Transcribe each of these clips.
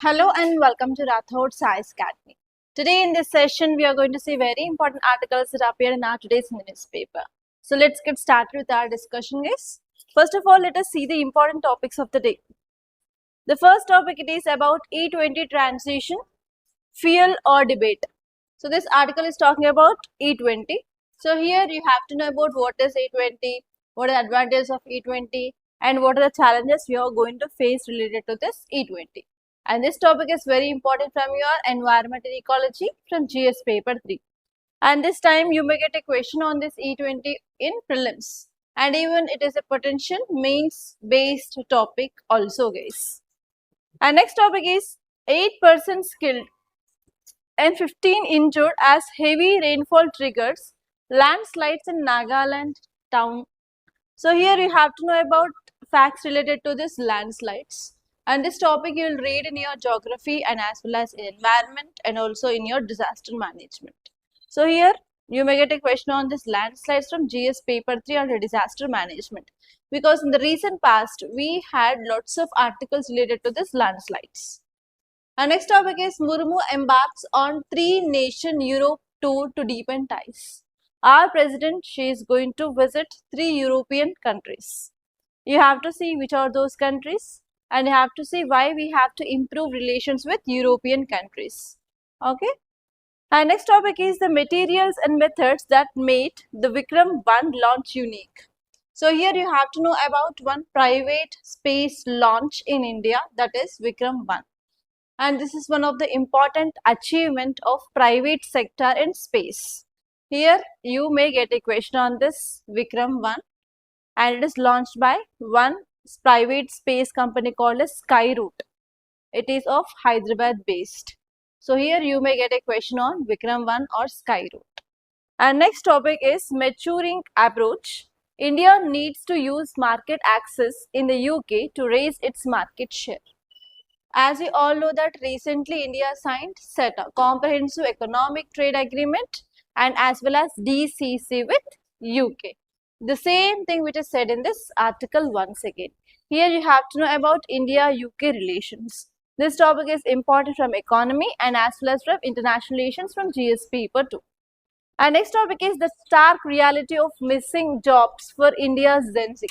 Hello and welcome to Rathods IAS Academy. Today in this session, we are going to see very important articles that appear in our today's newspaper. So let's get started with our discussion, guys. First of all, let us see the important topics of the day. The first topic it is about E20 transition, fuel or debate. So this article is talking about E20. So here you have to know about what is E20, what are the advantages of E20 and what are the challenges we are going to face related to this E20. And this topic is very important from your environment and ecology from GS paper 3. And this time you may get a question on this E20 in prelims. And even it is a potential mains based topic also, guys. And next topic is 8% killed and 15 injured as heavy rainfall triggers landslides in Nagaland town. So here you have to know about facts related to this landslides. And this topic you will read in your geography and as well as in environment and also in your disaster management. So here you may get a question on this landslides from GS paper 3 under disaster management. Because in the recent past we had lots of articles related to this landslides. Our next topic is Murmu embarks on 3-nation Europe tour to deepen ties. Our president, she is going to visit 3 European countries. You have to see which are those countries and you have to see why we have to improve relations with European countries. Okay. Our next topic is the materials and methods that made the Vikram 1 launch unique. So here you have to know about one private space launch in India, that is Vikram 1. And this is one of the important achievement of private sector in space. Here you may get a question on this Vikram 1 and it is launched by one private space company called as Skyroot. It is of Hyderabad based. So here you may get a question on Vikram 1 or Skyroot. And next topic is maturing approach. India needs to use market access in the UK to raise its market share. As you all know that recently India signed CETA, Comprehensive Economic Trade Agreement, and as well as DCC with UK. The same thing which is said in this article once again. Here you have to know about India-UK relations. This topic is important from economy and as well as from international relations from GS paper 2. Our next topic is the stark reality of missing jobs for India's Gen Z.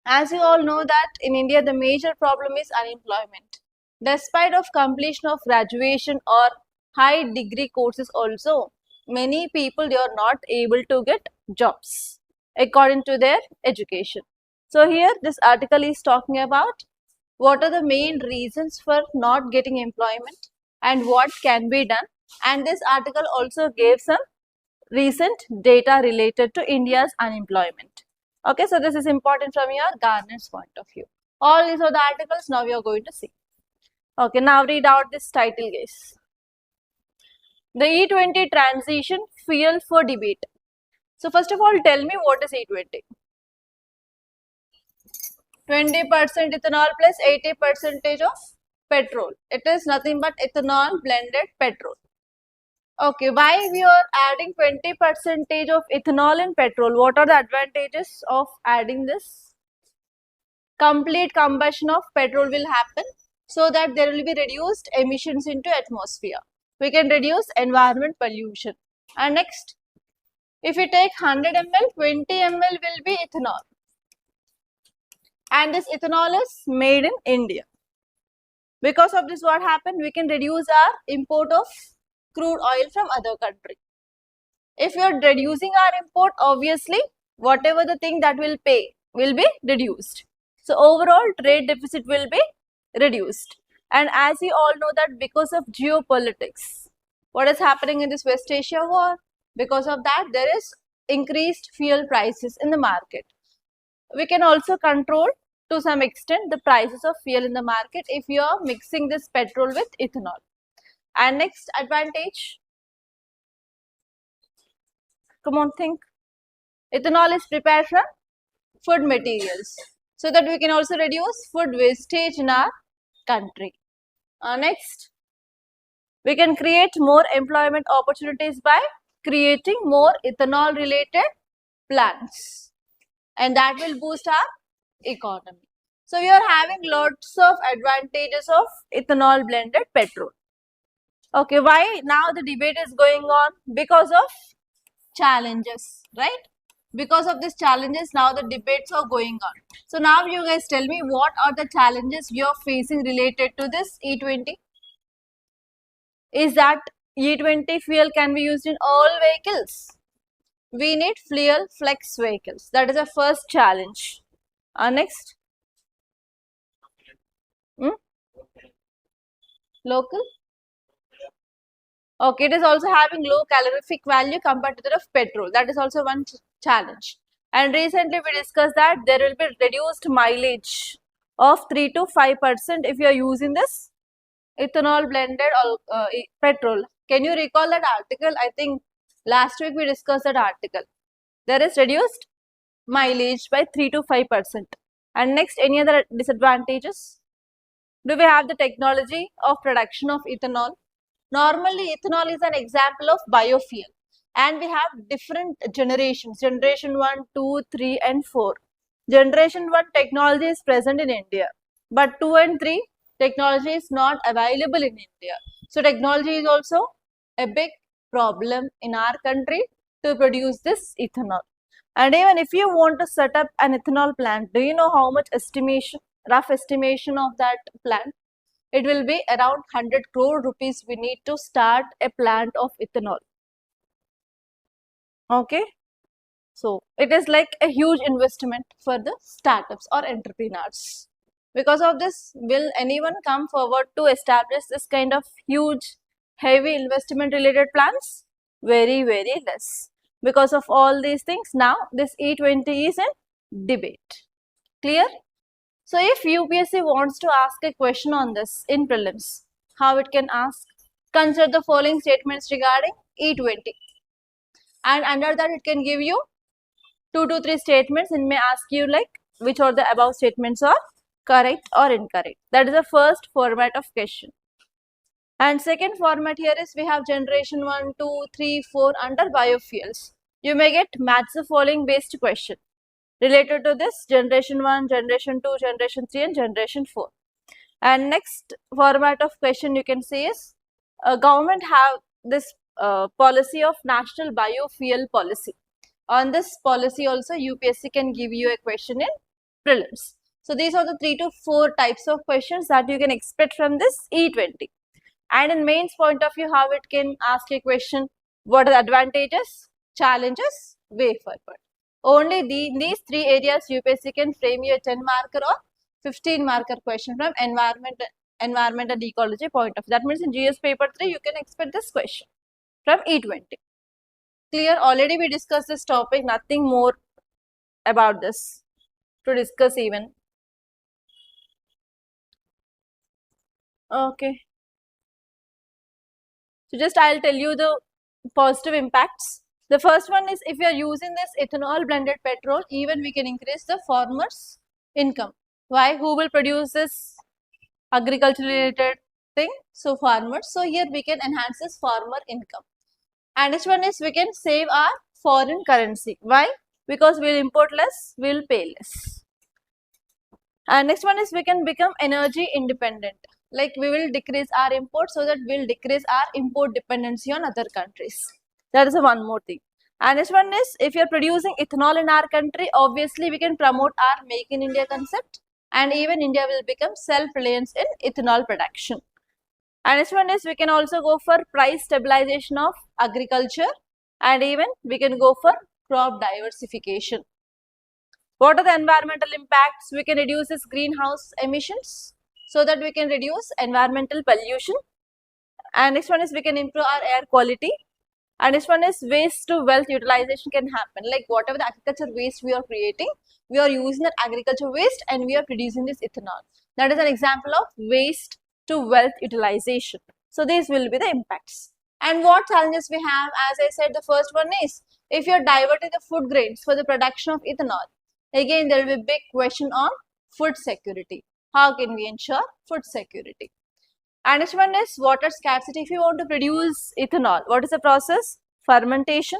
As you all know that in India the major problem is unemployment. Despite of completion of graduation or high degree courses also, many people they are not able to get jobs according to their education. So here this article is talking about what are the main reasons for not getting employment and what can be done. And this article also gave some recent data related to India's unemployment. Okay, so this is important from your governance point of view. All these are the articles now we are going to see. Okay, now read out this title, guys. The E20 transition fuel for debate. So first of all, tell me what is E20? 20% ethanol plus 80% of petrol. It is nothing but ethanol blended petrol. Okay, why we are adding 20% of ethanol in petrol? What are the advantages of adding this? Complete combustion of petrol will happen so that there will be reduced emissions into atmosphere. We can reduce environment pollution. And next, if you take 100 ml, 20 ml will be ethanol. And this ethanol is made in India. Because of this, what happened? We can reduce our import of crude oil from other country. If you are reducing our import, obviously whatever the thing that will pay will be reduced. So overall trade deficit will be reduced. And as you all know that because of geopolitics, what is happening in this West Asia war? Because of that there is increased fuel prices in the market. We can also control to some extent the prices of fuel in the market if you are mixing this petrol with ethanol. And next advantage, come on think, ethanol is prepared from food materials so that we can also reduce food wastage in our country. Next, we can create more employment opportunities by creating more ethanol related plants and that will boost our economy. So we are having lots of advantages of ethanol blended petrol. Okay, why now the debate is going on? Because of challenges, right? Because of these challenges, now the debates are going on. So now you guys tell me, what are the challenges you are facing related to this E20? Is that E20 fuel can be used in all vehicles? We need fuel flex vehicles. That is the first challenge. Next, local. Okay, it is also having low calorific value compared to that of petrol. That is also one challenge. And recently we discussed that there will be reduced mileage of 3 to 5% if you are using this ethanol blended petrol. Can you recall that article? I think last week we discussed that article. There is reduced mileage by 3 to 5%. And next, any other disadvantages? Do we have the technology of production of ethanol? Normally, ethanol is an example of biofuel, and we have different generations, generation 1, 2, 3 and 4. Generation 1 technology is present in India, but 2 and 3 technology is not available in India. So, technology is also a big problem in our country to produce this ethanol. And even if you want to set up an ethanol plant, do you know how much rough estimation of that plant? It will be around 100 crore rupees we need to start a plant of ethanol. Okay. So, it is like a huge investment for the startups or entrepreneurs. Because of this, will anyone come forward to establish this kind of huge, heavy investment related plans? Very, very less. Because of all these things, now this E20 is in debate. Clear? So if UPSC wants to ask a question on this in prelims, how it can ask? Consider the following statements regarding E20. And under that it can give you 2 to 3 statements and may ask you like which of the above statements are correct or incorrect. That is the first format of question. And second format here is we have generation 1, 2, 3, 4 under biofuels. You may get match the following based question related to this generation 1, generation 2, generation 3 and generation 4. And next format of question you can say is government have this policy of national biofuel policy. On this policy also UPSC can give you a question in prelims. So these are the 3 to 4 types of questions that you can expect from this E20. And in mains point of view, how it can ask a question, what are the advantages, challenges, way forward. Only these 3 areas UPSC can frame you a 10 marker or 15 marker question from environment and ecology point of view. That means in GS paper 3 you can expect this question from E20. Clear? Already we discussed this topic, nothing more about this to discuss even. Okay. So just I'll tell you the positive impacts. The first one is if you are using this ethanol blended petrol, even we can increase the farmers' income. Why? Who will produce this agriculture related thing? So farmers. So here we can enhance this farmer income. And next one is we can save our foreign currency. Why? Because we'll import less, we'll pay less. And next one is we can become energy independent. Like we will decrease our import so that we'll decrease our import dependency on other countries. That is one more thing. And next one is if you're producing ethanol in our country, obviously we can promote our Make in India concept and even India will become self-reliant in ethanol production. And next one is we can also go for price stabilization of agriculture and even we can go for crop diversification. What are the environmental impacts? We can reduce this greenhouse emissions so that we can reduce environmental pollution. And next one is we can improve our air quality. And next one is waste to wealth utilization can happen. Like whatever the agriculture waste we are creating, we are using that agriculture waste and we are producing this ethanol. That is an example of waste to wealth utilization. So these will be the impacts. And what challenges we have? As I said, the first one is if you are diverting the food grains for the production of ethanol, again there will be a big question on food security. How can we ensure food security? And next one is water scarcity. If you want to produce ethanol, what is the process? Fermentation.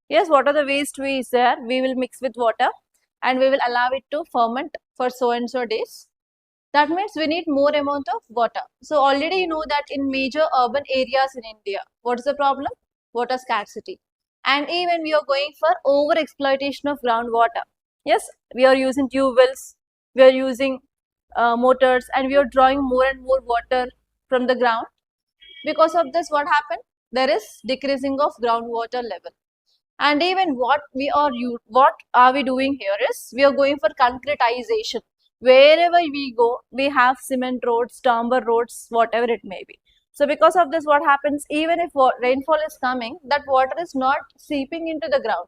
Yes, what are the waste we is there? We will mix with water and we will allow it to ferment for so and so days. That means we need more amount of water. So already you know that in major urban areas in India, what is the problem? Water scarcity. And even we are going for over exploitation of groundwater. Yes, we are using tube wells, we are using motors, and we are drawing more and more water from the ground. Because of this, what happened? There is decreasing of groundwater level. And even what are we doing here is we are going for concretization. Wherever we go, we have cement roads, tambar roads, whatever it may be. So because of this, what happens? Even if rainfall is coming, that water is not seeping into the ground.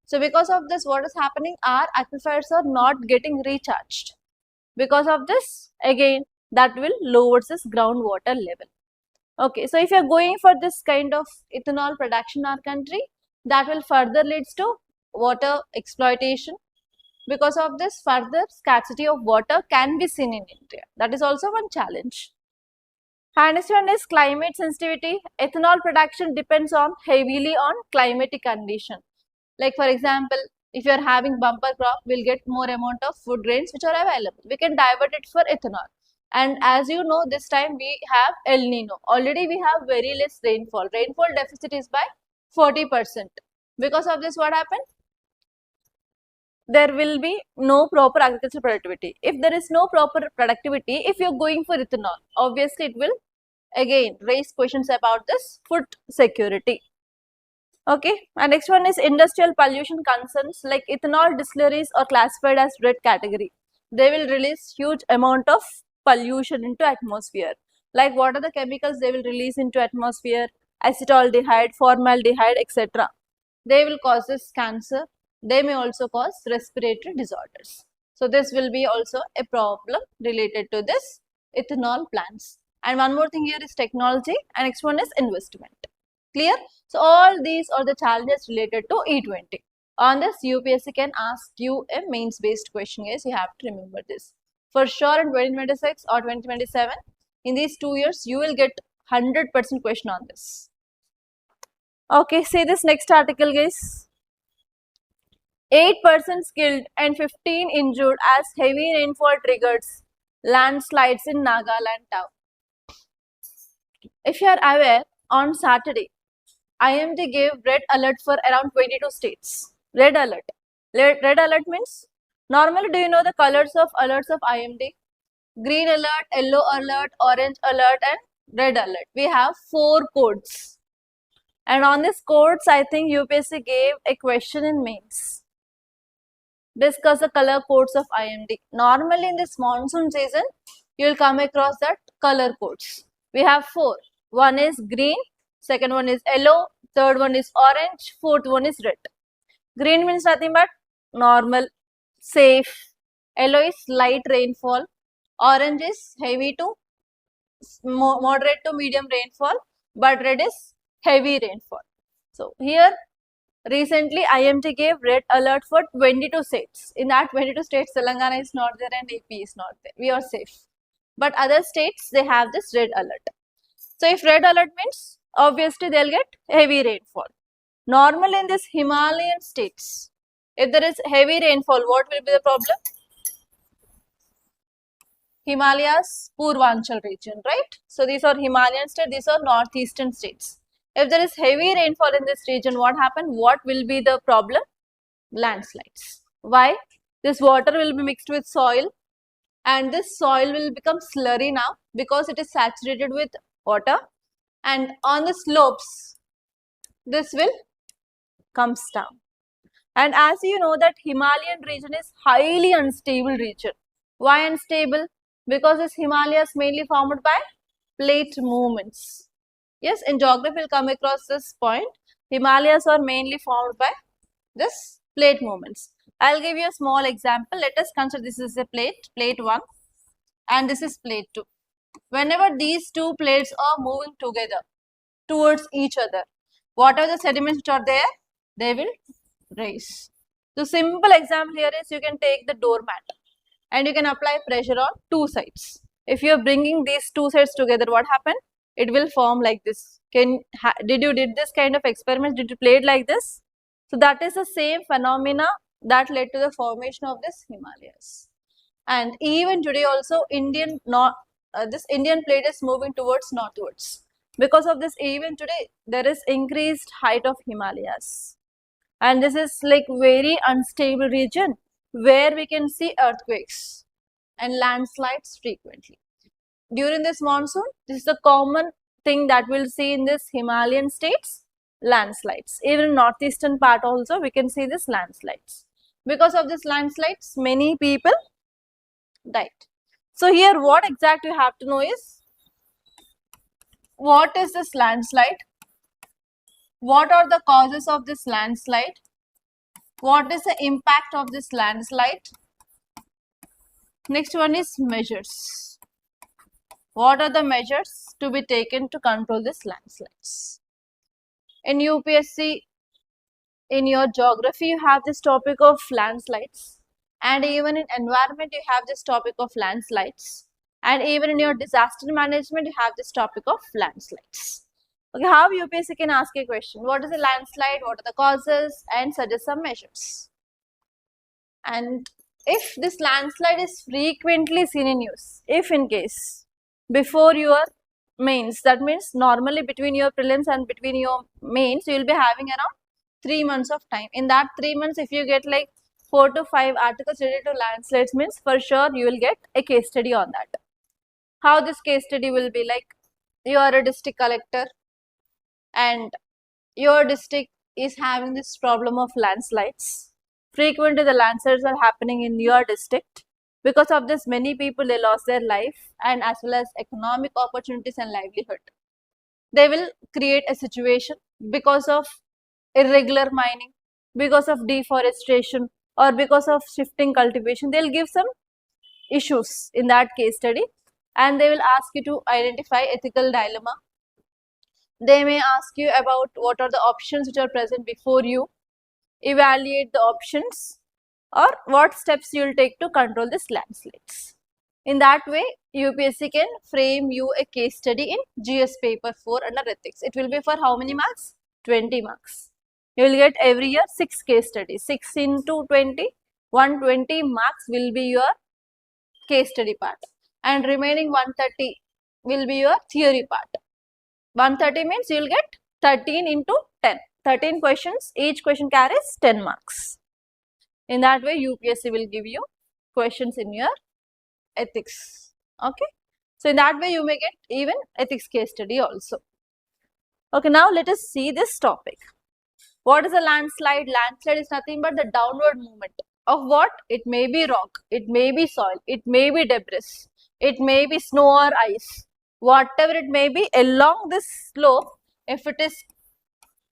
So because of this, what is happening? Our aquifers are not getting recharged. Because of this, again, that will lower this groundwater level. Okay, so if you are going for this kind of ethanol production in our country, that will further leads to water exploitation. Because of this, further scarcity of water can be seen in India. That is also one challenge. And next one is climate sensitivity. Ethanol production depends on heavily on climatic condition. Like for example, if you are having bumper crop, we'll get more amount of food grains which are available. We can divert it for ethanol. And as you know, this time we have El Nino. Already we have very less rainfall. Rainfall deficit is by 40%. Because of this, what happened? There will be no proper agricultural productivity. If there is no proper productivity, if you are going for ethanol, obviously it will again raise questions about this food security. Okay, and next one is industrial pollution concerns. Like ethanol distilleries are classified as red category. They will release huge amount of pollution into atmosphere. Like what are the chemicals they will release into atmosphere? Acetaldehyde, formaldehyde, etc. They will cause this cancer. They may also cause respiratory disorders. So this will be also a problem related to this ethanol plants. And one more thing here is technology, and next one is investment. Clear? So all these are the challenges related to E20. On this, UPSC can ask you a mains based question. Yes, you have to remember this. For sure in 2026 or 2027, in these 2 years, you will get 100% question on this. Okay, see this next article, guys. 8 persons killed and 15 injured as heavy rainfall triggers landslides in Nagaland town. If you are aware, on Saturday, IMD gave red alert for around 22 states. Red alert. Red alert means, normally do you know the colors of alerts of IMD? Green alert, yellow alert, orange alert and red alert. We have 4 codes. And on these codes, I think UPSC gave a question in mains. Discuss the color codes of IMD. Normally in this monsoon season, you will come across that color codes. We have 4. One is green, second one is yellow, third one is orange, fourth one is red. Green means nothing but normal, safe. Yellow is light rainfall. Orange is heavy to moderate to medium rainfall, but red is heavy rainfall. So here recently IMD gave red alert for 22 states. In that 22 states, Telangana is not there and AP is not there. We are safe. But other states, they have this red alert. So if red alert means, obviously they'll get heavy rainfall. Normally in this Himalayan states, if there is heavy rainfall, what will be the problem? Himalayas, Purvanchal region, right? So these are Himalayan states, these are northeastern states. If there is heavy rainfall in this region, what happens? What will be the problem? Landslides. Why? This water will be mixed with soil and this soil will become slurry now because it is saturated with water, and on the slopes, this will comes down. And as you know that Himalayan region is highly unstable region. Why unstable? Because this Himalayas mainly formed by plate movements. Yes, in geography we'll come across this point. Himalayas are mainly formed by this plate movements. I'll give you a small example. Let us consider this is a plate, plate 1, and this is plate 2. Whenever these two plates are moving together towards each other, whatever the sediments which are there, they will rise. The simple example here is you can take the doormat and you can apply pressure on 2 sides. If you are bringing these 2 sides together, what happen? It will form like this. Did you did this kind of experiment? Did you play it like this? So that is the same phenomena that led to the formation of this Himalayas. And even today also this Indian plate is moving towards northwards. Because of this, even today there is increased height of Himalayas, and this is like very unstable region where we can see earthquakes and landslides frequently. During this monsoon, this is the common thing that we'll see in this Himalayan states, landslides. Even in northeastern part also we can see this landslides. Because of this landslides, many people died. So here what exactly you have to know is, what is this landslide? What are the causes of this landslide? What is the impact of this landslide? Next one is measures. What are the measures to be taken to control this landslides? In UPSC, in your geography, you have this topic of landslides, and even in environment, you have this topic of landslides, and even in your disaster management, you have this topic of landslides. Okay, how UPSC can ask a question? What is a landslide? What are the causes? And suggest some measures. And if this landslide is frequently seen in news, if in case before your mains, that means normally between your prelims and between your mains, you will be having around 3 months of time. In that 3 months, if you get like 4 to 5 articles related to landslides, means for sure you will get a case study on that. How this case study will be like, you are a district collector and your district is having this problem of landslides. Frequently the landslides are happening in your district. Because of this, many people, they lost their life and as well as economic opportunities and livelihood. They will create a situation because of irregular mining, because of deforestation, or because of shifting cultivation. They'll give some issues in that case study, and they will ask you to identify ethical dilemma. They may ask you about what are the options which are present before you, evaluate the options, or what steps you will take to control this landslides. In that way, UPSC can frame you a case study in GS paper 4 under ethics. It will be for how many marks? 20 marks. You will get every year 6 case studies. 6 into 20, 120 marks will be your case study part, and remaining 130 will be your theory part. 130 means you will get 13 into 10. 13 questions, each question carries 10 marks. In that way, UPSC will give you questions in your ethics. Okay. So, in that way, you may get even ethics case study also. Okay, now let us see this topic. What is a landslide? Landslide is nothing but the downward movement of what? It may be rock, it may be soil, it may be debris, it may be snow or ice. Whatever it may be, along this slope, if it is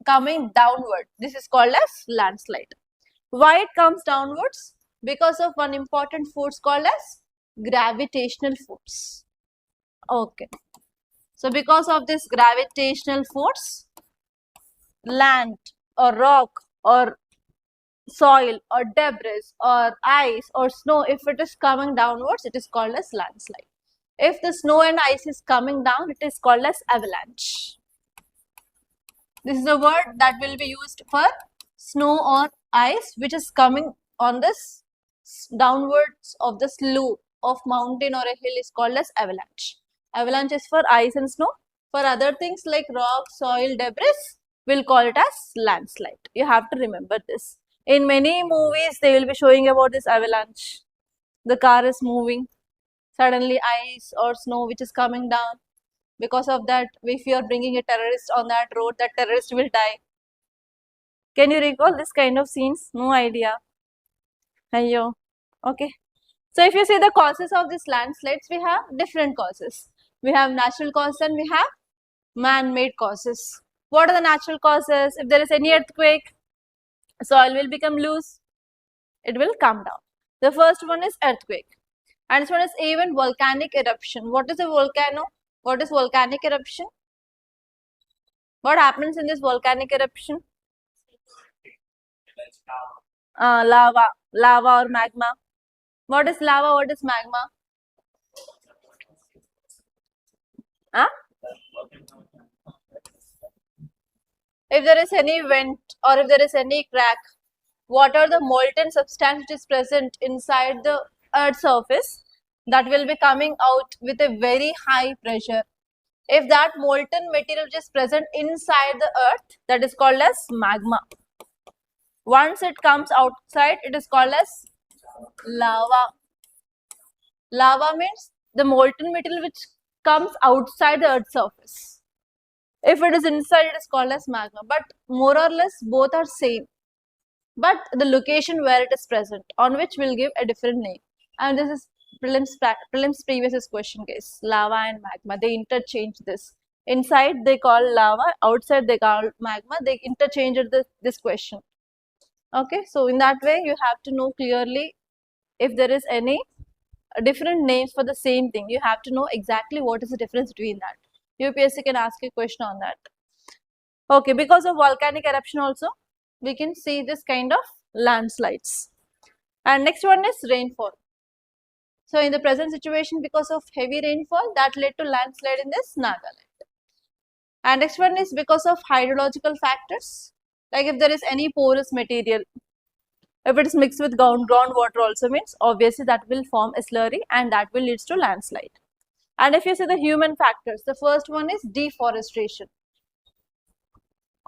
coming downward, this is called as landslide. Why it comes downwards? Because of one important force called as gravitational force. Okay. So, because of this gravitational force, land or rock or soil or debris or ice or snow, if it is coming downwards, it is called as landslide. If the snow and ice is coming down, it is called as avalanche. This is a word that will be used for snow or ice which is coming on this downwards of the slope of mountain or a hill is called as avalanche. Avalanche is for ice and snow. For other things like rock, soil, debris, we'll call it as landslide. You have to remember this. In many movies, they will be showing about this avalanche. The car is moving, suddenly ice or snow which is coming down. Because of that, if you are bringing a terrorist on that road, that terrorist will die. Can you recall this kind of scenes? No idea. Ayyo. Okay. So, if you see the causes of these landslides, we have different causes. We have natural causes and we have man-made causes. What are the natural causes? If there is any earthquake, soil will become loose. It will come down. The first one is earthquake. And this one is even volcanic eruption. What is a volcano? What is volcanic eruption? What happens in this volcanic eruption? Lava or magma. What is lava? What is magma? Huh? If there is any vent or if there is any crack, what are the molten substance which is present inside the Earth's surface that will be coming out with a very high pressure. If that molten material which is present inside the earth, that is called as magma. Once it comes outside, it is called as lava. Lava means the molten material which comes outside the earth's surface. If it is inside, it is called as magma. But more or less, both are same. But the location where it is present, on which we'll give a different name. And this is prelims previous question case. Lava and magma, they interchange this. Inside they call lava, outside they call magma. They interchanged this question. Okay, so in that way you have to know clearly if there is any different names for the same thing. You have to know exactly what is the difference between that. UPSC can ask a question on that. Okay, because of volcanic eruption also, we can see this kind of landslides. And next one is rainfall. So in the present situation, because of heavy rainfall, that led to landslide in this Nagaland. And next one is because of hydrological factors, like if there is any porous material, if it is mixed with groundwater also, means obviously that will form a slurry and that will lead to landslide. And if you see the human factors, the first one is deforestation.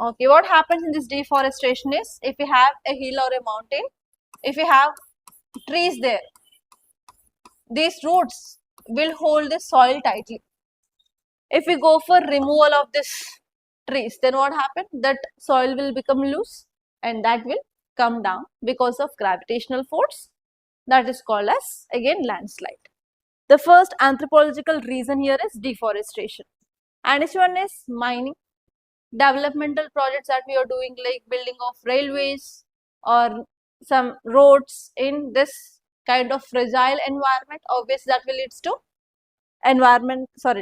Okay, what happens in this deforestation is, if you have a hill or a mountain, if you have trees there, these roots will hold the soil tightly. If we go for removal of this trees, then what happens? That soil will become loose and that will come down because of gravitational force. That is called as, again, landslide. The first anthropological reason here is deforestation. And this one is mining. Developmental projects that we are doing, like building of railways or some roads in this kind of fragile environment, obviously that will lead to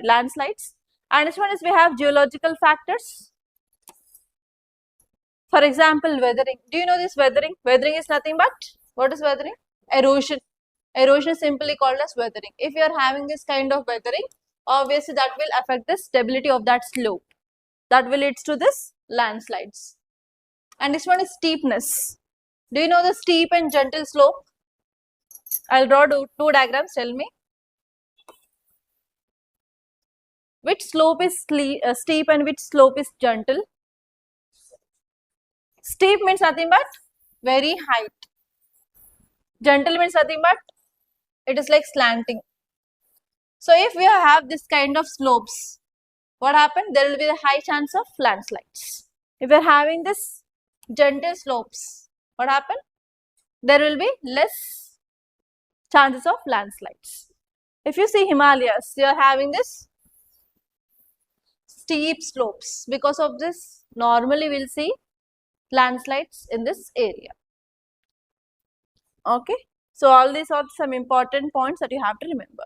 landslides. And this one is, we have geological factors. For example, weathering. Do you know this weathering? Weathering is nothing but, what is weathering? Erosion. Erosion is simply called as weathering. If you are having this kind of weathering, obviously that will affect the stability of that slope. That will lead to this landslides. And this one is steepness. Do you know the steep and gentle slope? I'll draw two diagrams. Tell me which slope is steep and which slope is gentle. Steep means nothing but very height. Gentle means nothing but it is like slanting. So if we have this kind of slopes, what happens? There will be a high chance of landslides. If we are having this gentle slopes, what happens? There will be less chances of landslides. If you see Himalayas, you are having this steep slopes. Because of this, normally we will see landslides in this area. Okay. So all these are some important points that you have to remember.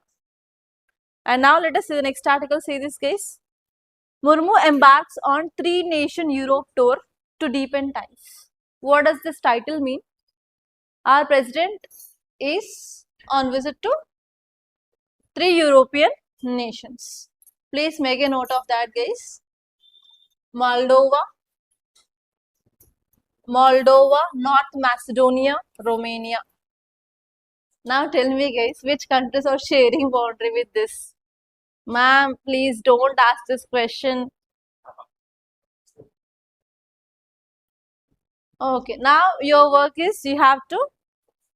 And now let us see the next article. See this case. Murmu embarks on 3-nation Europe tour to deepen ties. What does this title mean? Our president is on visit to 3 European nations. Please make a note of that, guys. Moldova, North Macedonia, Romania. Now tell me, guys, which countries are sharing boundary with this? Ma'am, please don't ask this question. Okay, now your work is, you have to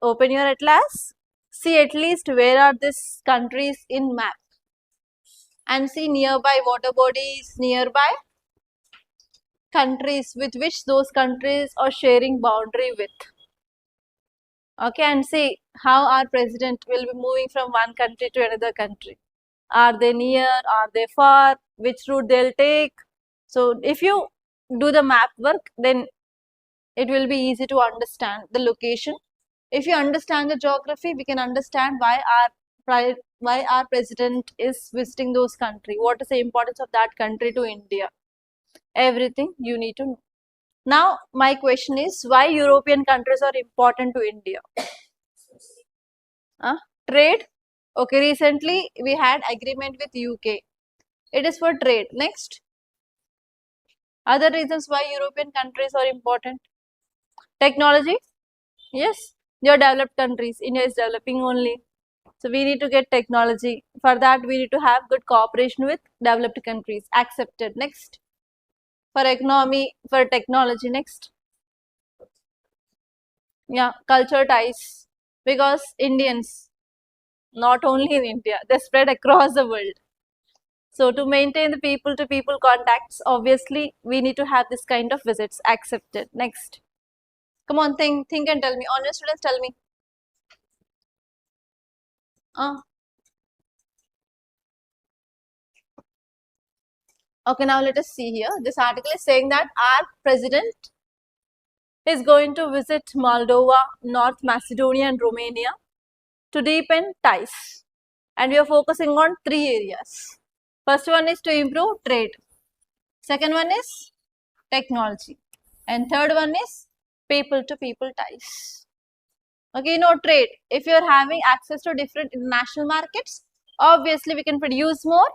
open your atlas, see at least where are these countries in map, and see nearby water bodies, nearby countries with which those countries are sharing boundary with. Okay, and see how our president will be moving from one country to another country. Are they near? Are they far? Which route they'll take? So if you do the map work, then it will be easy to understand the location. If you understand the geography, we can understand why our president is visiting those countries. What is the importance of that country to India? Everything you need to know. Now, my question is, why European countries are important to India? Trade. Okay, recently we had agreement with UK. It is for trade. Next. Other reasons why European countries are important. Technology. Yes, they are developed countries. India is developing only. So we need to get technology. For that, we need to have good cooperation with developed countries. Accepted. Next. For economy, for technology. Next. Yeah, culture ties. Because Indians, not only in India, they spread across the world. So to maintain the people-to-people contacts, obviously, we need to have this kind of visits. Accepted. Next. Come on, think and tell me. Honest students, tell me. Okay, now let us see here. This article is saying that our president is going to visit Moldova, North Macedonia and Romania to deepen ties. And we are focusing on 3 areas. First one is to improve trade. Second one is technology. And third one is people-to-people ties. Okay, trade. If you are having access to different international markets, obviously we can produce more.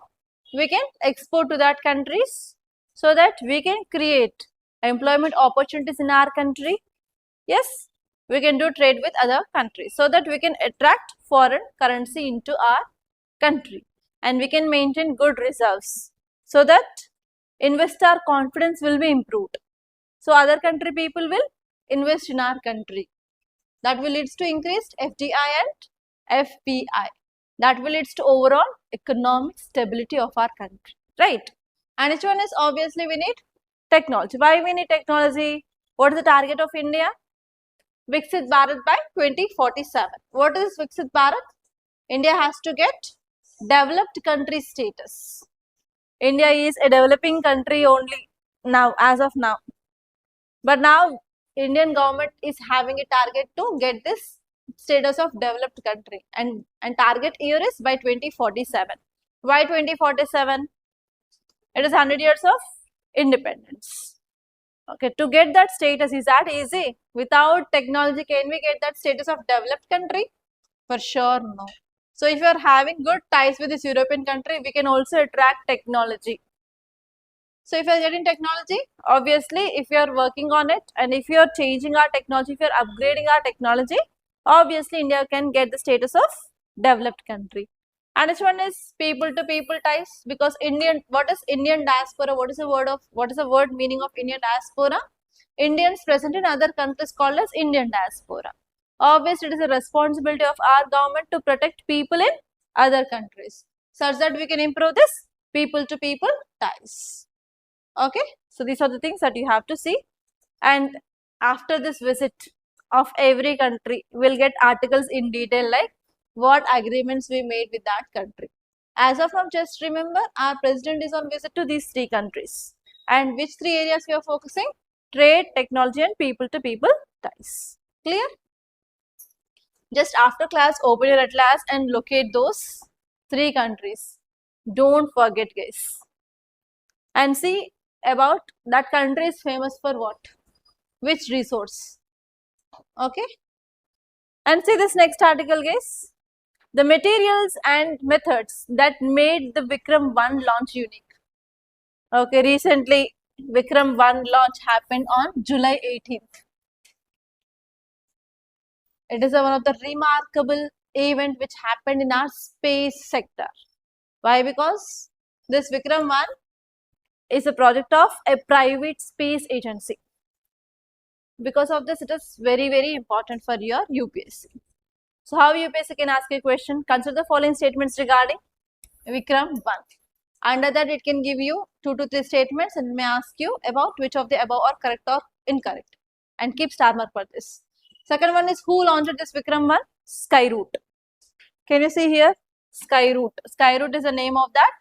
We can export to that countries so that we can create employment opportunities in our country. Yes, we can do trade with other countries so that we can attract foreign currency into our country and we can maintain good reserves so that investor confidence will be improved. So other country people will invest in our country. That will lead to increased FDI and FPI. That will lead to overall economic stability of our country, right? And each one is obviously we need technology. Why we need technology? What is the target of India? Viksit Bharat by 2047. What is Viksit Bharat? India has to get developed country status. India is a developing country only now, as of now. But now Indian government is having a target to get this status of developed country and target year is by 2047. Why 2047? It is 100 years of independence. Okay, to get that status, is that easy? Without technology, can we get that status of developed country? For sure, no. So if you are having good ties with this European country, we can also attract technology. So if you are getting technology, obviously if you are working on it and if you are changing our technology, if you are upgrading our technology, obviously India can get the status of developed country. And which one is people to people ties? Because what is Indian diaspora? What is the word meaning of Indian diaspora? Indians present in other countries called as Indian diaspora. Obviously, it is a responsibility of our government to protect people in other countries such that we can improve this people to people ties. Okay, so these are the things that you have to see. And after this visit of every country, we'll get articles in detail like what agreements we made with that country. As of now, just remember our president is on visit to these 3 countries. And which 3 areas we are focusing? Trade, technology and people to people ties. Clear? Just after class, open your atlas and locate those 3 countries. Don't forget, guys. And see about that country is famous for what? Which resource? Okay. And see this next article, guys. The materials and methods that made the Vikram 1 launch unique. Okay, recently Vikram 1 launch happened on July 18th. It is one of the remarkable event which happened in our space sector. Why? Because this Vikram 1 is a project of a private space agency. Because of this, it is very, very important for your UPSC. So, how UPSC can ask a question? Consider the following statements regarding Vikram 1. Under that, it can give you 2 to 3 statements and may ask you about which of the above are correct or incorrect. And keep star mark for this. Second one is who launched this Vikram 1? Skyroot. Can you see here? Skyroot. Skyroot is the name of that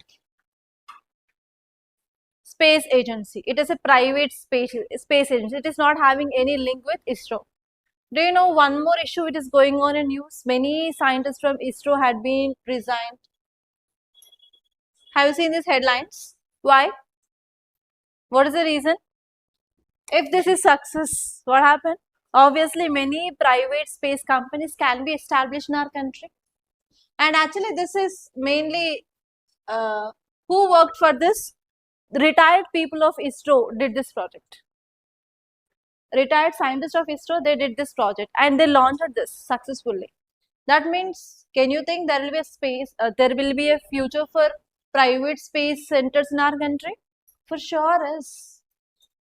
space agency. It is a private space agency. It is not having any link with ISRO. Do you know one more issue which is going on in news? Many scientists from ISRO had been resigned. Have you seen these headlines? Why? What is the reason? If this is success, what happened? Obviously, many private space companies can be established in our country. And actually, this is mainly who worked for this? Retired people of ISRO did this project. Retired scientists of ISRO, they did this project and they launched this successfully. That means, can you think there will be a space, there will be a future for private space centers in our country? For sure is.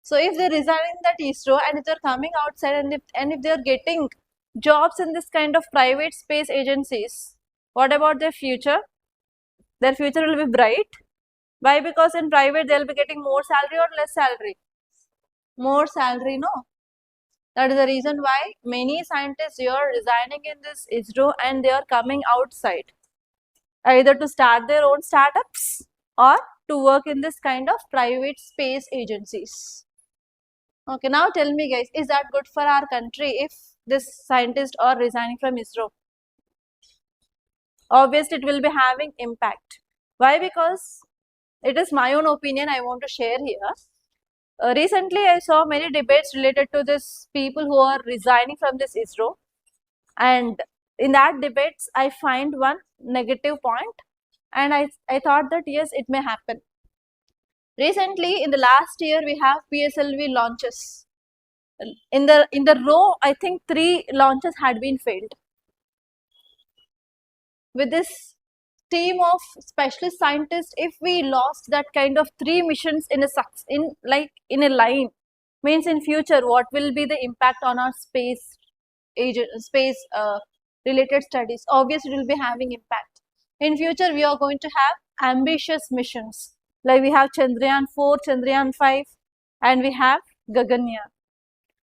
So if they're resigning that ISRO and if they're coming outside and if they're getting jobs in this kind of private space agencies, what about their future? Their future will be bright. Why? Because in private they'll be getting more salary or less salary? More salary, no? That is the reason why many scientists here are resigning in this ISRO and they are coming outside, either to start their own startups or to work in this kind of private space agencies. Okay, now tell me guys, is that good for our country if this scientist are resigning from ISRO? Obviously, it will be having impact. Why? Because it is my own opinion I want to share here. Recently, I saw many debates related to this people who are resigning from this ISRO, and in that debates, I find one negative point, and I thought that yes, it may happen. Recently, in the last year, we have PSLV launches. In the row, I think 3 launches had been failed. With this team of specialist scientists, if we lost that kind of 3 missions in a line, means in future what will be the impact on our space related studies? Obviously, it will be having impact. In future, we are going to have ambitious missions, like we have Chandrayaan 4, Chandrayaan 5, and we have Gaganyaan.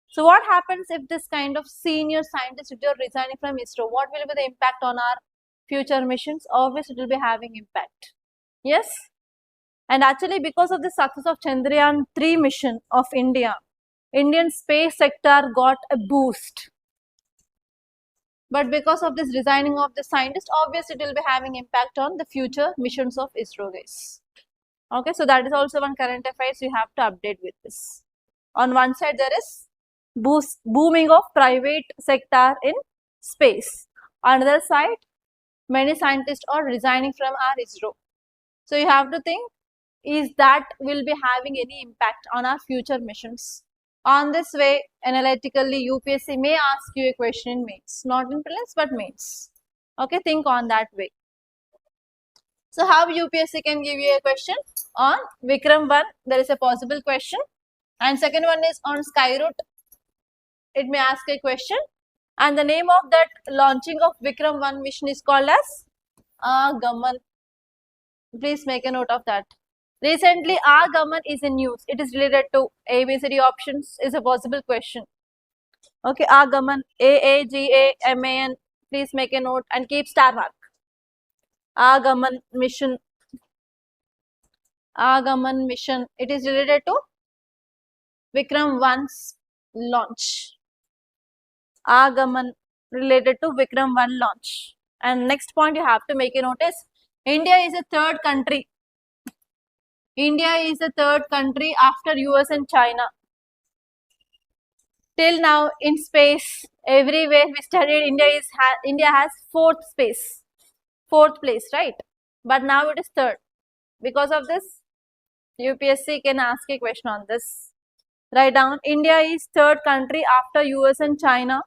So what happens if this kind of senior scientists, if they are resigning from ISRO, what will be the impact on our future missions? Obviously, it will be having impact. Yes? And actually, because of the success of Chandrayaan 3 mission of India, Indian space sector got a boost. But because of this resigning of the scientist, obviously it will be having impact on the future missions of ISRO, guys. Okay, so that is also one current affairs you have to update with this. On one side, there is booming of private sector in space. On the other side, many scientists are resigning from our ISRO. So you have to think, is that will be having any impact on our future missions? On this way, analytically, UPSC may ask you a question in mains, not in prelims but mains. Okay, think on that way. So how UPSC can give you a question on Vikram 1? There is a possible question, and second one is on Skyroot. It may ask a question, and the name of that launching of Vikram 1 mission is called as Agaman. Please make a note of that. Recently, Agaman is in news. It is related to ABCD options, is a possible question. Okay, Agaman, AAGAMAN. Please make a note and keep star mark. Agaman mission. Agaman mission. It is related to Vikram 1's launch. Agaman related to Vikram 1 launch. And next point you have to make a notice. India is a third country. India is the third country after US and China. Till now in space, everywhere we studied, India has fourth place, right? But now it is third. Because of this, UPSC can ask a question on this. Write down, India is third country after US and China.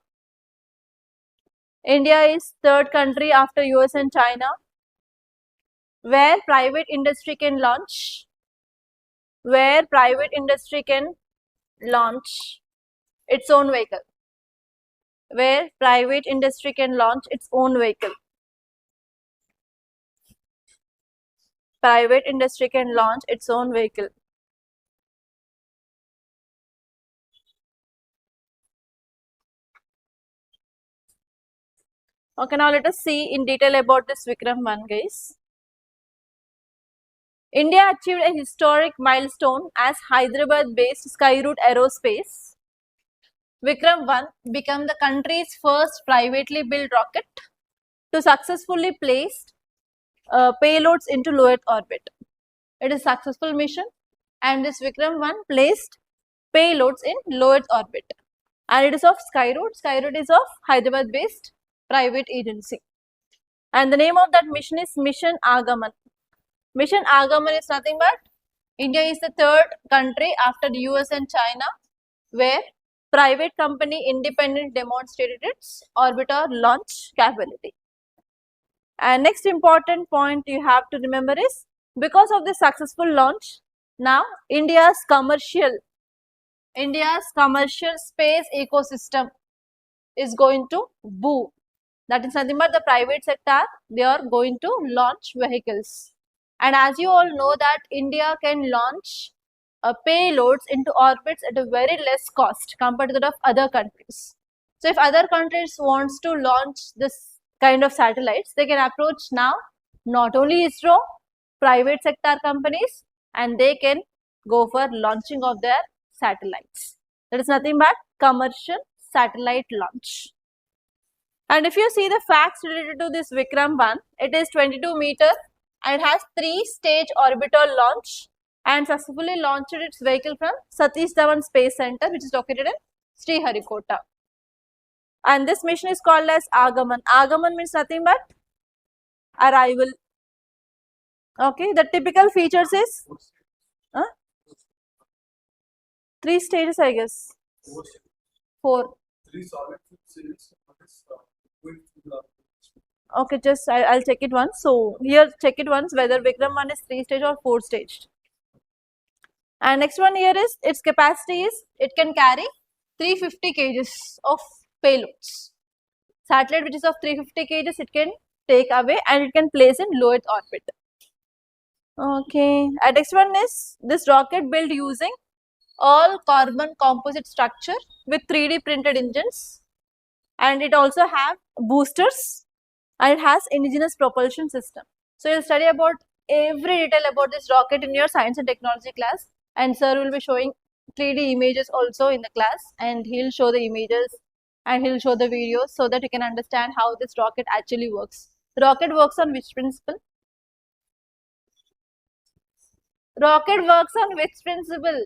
India is third country after US and China, where private industry can launch. Where private industry can launch its own vehicle. Where private industry can launch its own vehicle. Private industry can launch its own vehicle. Okay, now let us see in detail about this Vikram 1, guys. India achieved a historic milestone as Hyderabad-based Skyroot Aerospace. Vikram 1 became the country's first privately built rocket to successfully place payloads into low Earth orbit. It is a successful mission, and this Vikram 1 placed payloads in low Earth orbit. And it is of Skyroot. Skyroot is of Hyderabad-based private agency. And the name of that mission is Mission Agaman. Mission Agaman is nothing but India is the third country after the US and China where private company independently demonstrated its orbiter launch capability. And next important point you have to remember is, because of the successful launch, now India's commercial space ecosystem is going to boom. That is nothing but the private sector, they are going to launch vehicles. And as you all know that India can launch payloads into orbits at a very less cost compared to that of other countries. So if other countries wants to launch this kind of satellites, they can approach now not only ISRO, private sector companies, and they can go for launching of their satellites. That is nothing but commercial satellite launch. And if you see the facts related to this Vikram 1, it is 22 meter and it has 3-stage orbital launch and successfully launched its vehicle from Satish Dhawan Space Center, which is located in Sriharikota. And this mission is called as Agaman. Agaman means nothing but arrival. Okay, the typical features is 3 stages, I guess. 4. 3 solid series. Okay, just I'll check it once. So here check it once whether Vikram 1 is 3-stage or 4-staged. And next one here is its capacity is it can carry 350 kgs of payloads. Satellite which is of 350 kgs it can take away and it can place in low Earth orbit. Okay, and next one is this rocket built using all carbon composite structure with 3D printed engines, and it also have boosters and it has indigenous propulsion system. So you'll study about every detail about this rocket in your science and technology class, and sir will be showing 3D images also in the class, and he'll show the images and he'll show the videos so that you can understand how this rocket actually works. The rocket works on which principle? Rocket works on which principle?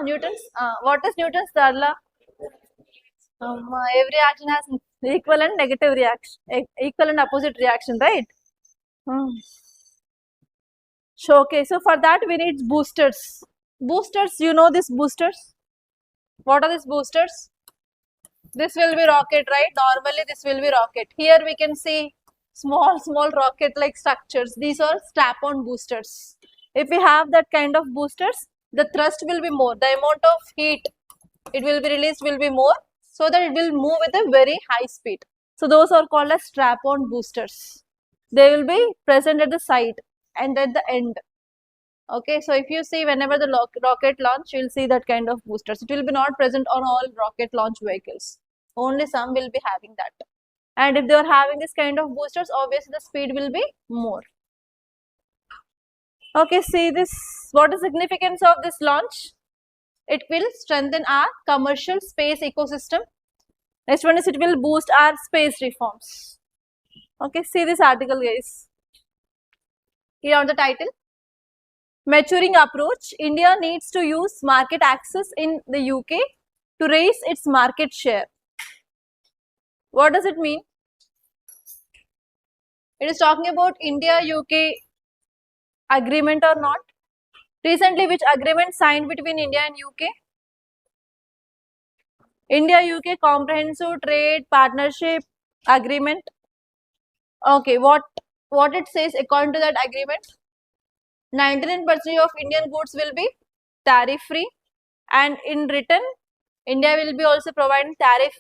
Newton's? What is Newton's third law? Every action has equal and negative reaction, equal and opposite reaction, right? So, okay, so for that we need boosters. Boosters, you know these boosters? What are these boosters? This will be rocket, right? Normally this will be rocket. Here we can see small rocket like structures. These are strap-on boosters. If we have that kind of boosters, the thrust will be more. The amount of heat it will be released will be more, so that it will move with a very high speed. So those are called as strap-on boosters. They will be present at the side and at the end. Okay, so if you see whenever the rocket launch, you will see that kind of boosters. It will be not present on all rocket launch vehicles. Only some will be having that. And if they are having this kind of boosters, obviously the speed will be more. Okay, see this. What is the significance of this launch? It will strengthen our commercial space ecosystem. Next one is it will boost our space reforms. Okay, see this article, guys. Here on the title, maturing approach, India needs to use market access in the UK to raise its market share. What does it mean? It is talking about India-UK agreement or not. Recently, which agreement signed between India and UK? India-UK Comprehensive Trade Partnership Agreement. Okay, what it says according to that agreement? 99% of Indian goods will be tariff free, and in return, India will be also providing tariff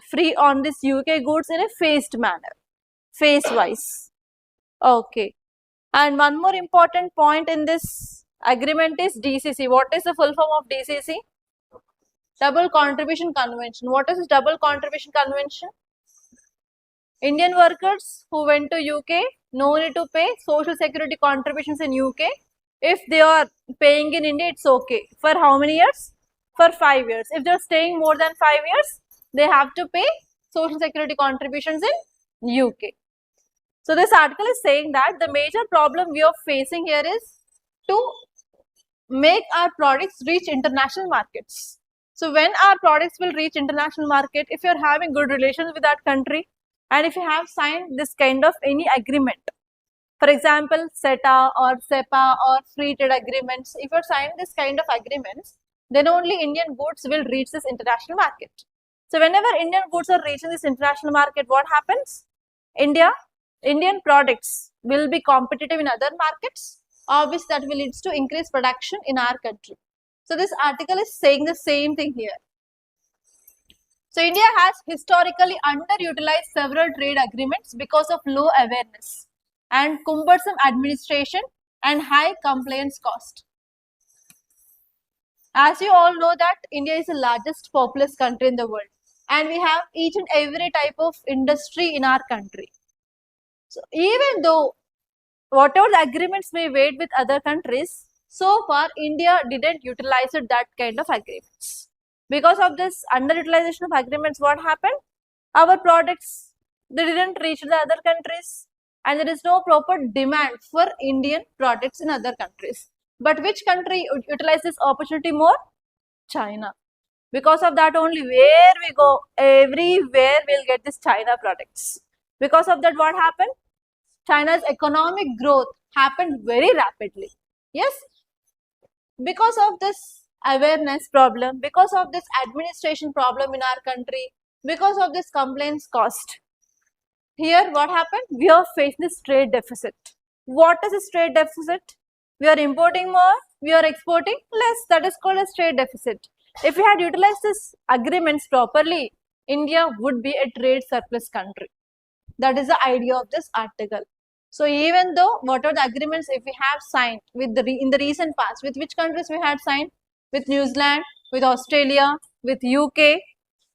free on this UK goods in a phased manner, phase wise. Okay, and one more important point in this agreement is DCC. What is the full form of DCC? Double Contribution Convention. What is this Double Contribution Convention? Indian workers who went to UK no need to pay social security contributions in UK. If they are paying in India, it's okay. For how many years? For 5 years. If they are staying more than 5 years, they have to pay social security contributions in UK. So this article is saying that the major problem we are facing here is to make our products reach international markets. So when our products will reach international market, if you are having good relations with that country, and if you have signed this kind of any agreement, for example, CETA or CEPA or free trade agreements, if you are signing this kind of agreements, then only Indian goods will reach this international market. So whenever Indian goods are reaching this international market, what happens? Indian products will be competitive in other markets. Obviously, that will lead to increased production in our country. So this article is saying the same thing here. So India has historically underutilized several trade agreements because of low awareness and cumbersome administration and high compliance cost. As you all know that India is the largest populous country in the world and we have each and every type of industry in our country. So even though whatever the agreements we made with other countries, so far India didn't utilize that kind of agreements. Because of this underutilization of agreements, what happened? Our products, they didn't reach the other countries and there is no proper demand for Indian products in other countries. But which country utilizes this opportunity more? China. Because of that only, where we go, everywhere we'll get this China products. Because of that, what happened? China's economic growth happened very rapidly. Yes, because of this awareness problem, because of this administration problem in our country, because of this complaints cost. Here what happened? We have faced this trade deficit. What is this trade deficit? We are importing more, we are exporting less. That is called as trade deficit. If we had utilized these agreements properly, India would be a trade surplus country. That is the idea of this article. So even though what are the agreements if we have signed with in the recent past, with which countries we had signed? With New Zealand, with Australia, with UK.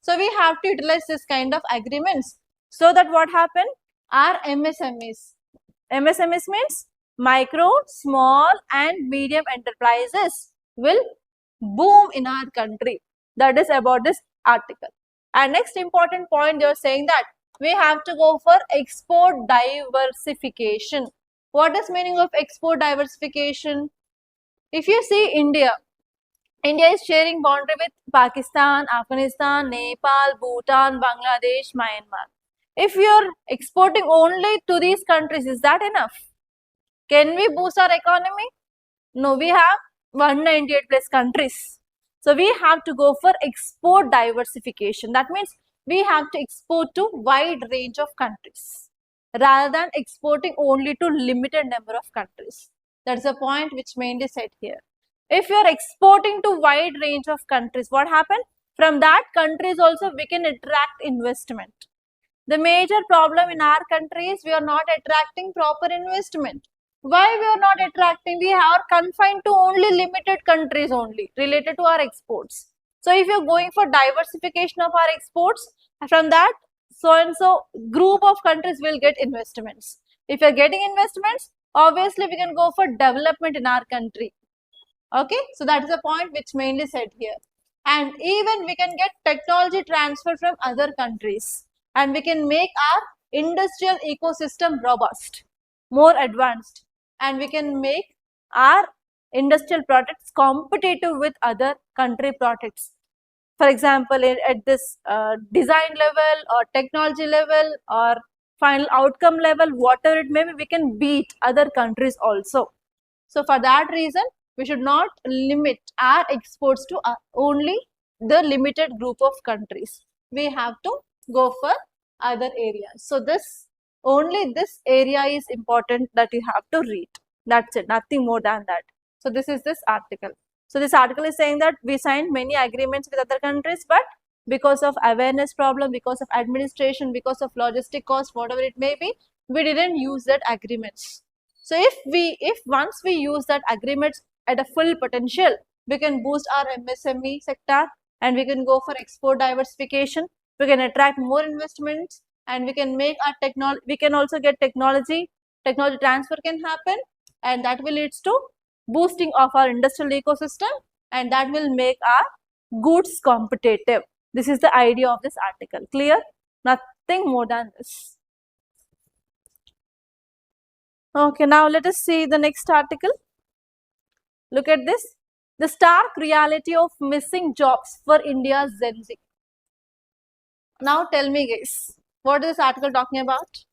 So we have to utilize this kind of agreements so that what happened? Our MSMEs. MSMEs means micro, small and medium enterprises will boom in our country. That is about this article. And next important point, they are saying that we have to go for export diversification. What is meaning of export diversification? If you see India is sharing boundary with Pakistan, Afghanistan, Nepal, Bhutan, Bangladesh, Myanmar. If you are exporting only to these countries, is that enough? Can we boost our economy? No, we have 198 plus countries. So we have to go for export diversification. That means we have to export to wide range of countries rather than exporting only to limited number of countries. That's the point which mainly said here. If you are exporting to wide range of countries, what happened? From that countries also we can attract investment. The major problem in our country is we are not attracting proper investment. Why we are not attracting? We are confined to only limited countries only related to our exports. So if you are going for diversification of our exports, from that so and so group of countries will get investments. If you are getting investments, obviously we can go for development in our country. Okay, so that is the point which mainly said here. And even we can get technology transfer from other countries and we can make our industrial ecosystem robust, more advanced, and we can make our industrial products competitive with other country products. For example, at this design level or technology level or final outcome level, whatever it may be, we can beat other countries also. So for that reason, we should not limit our exports to only the limited group of countries. We have to go for other areas. So only this area is important that you have to read. That's it, nothing more than that. So this is this article. So this article is saying that we signed many agreements with other countries, but because of awareness problem, because of administration, because of logistic cost, whatever it may be, we didn't use that agreements. So if once we use that agreements at a full potential, we can boost our MSME sector and we can go for export diversification. We can attract more investments and we can make our technology. We can also get technology transfer can happen, and that will lead to boosting of our industrial ecosystem, and that will make our goods competitive. This is the idea of this article. Clear? Nothing more than this. Okay, now let us see the next article. Look at this. The stark reality of missing jobs for India's Gen Z. Now tell me guys, what is this article talking about?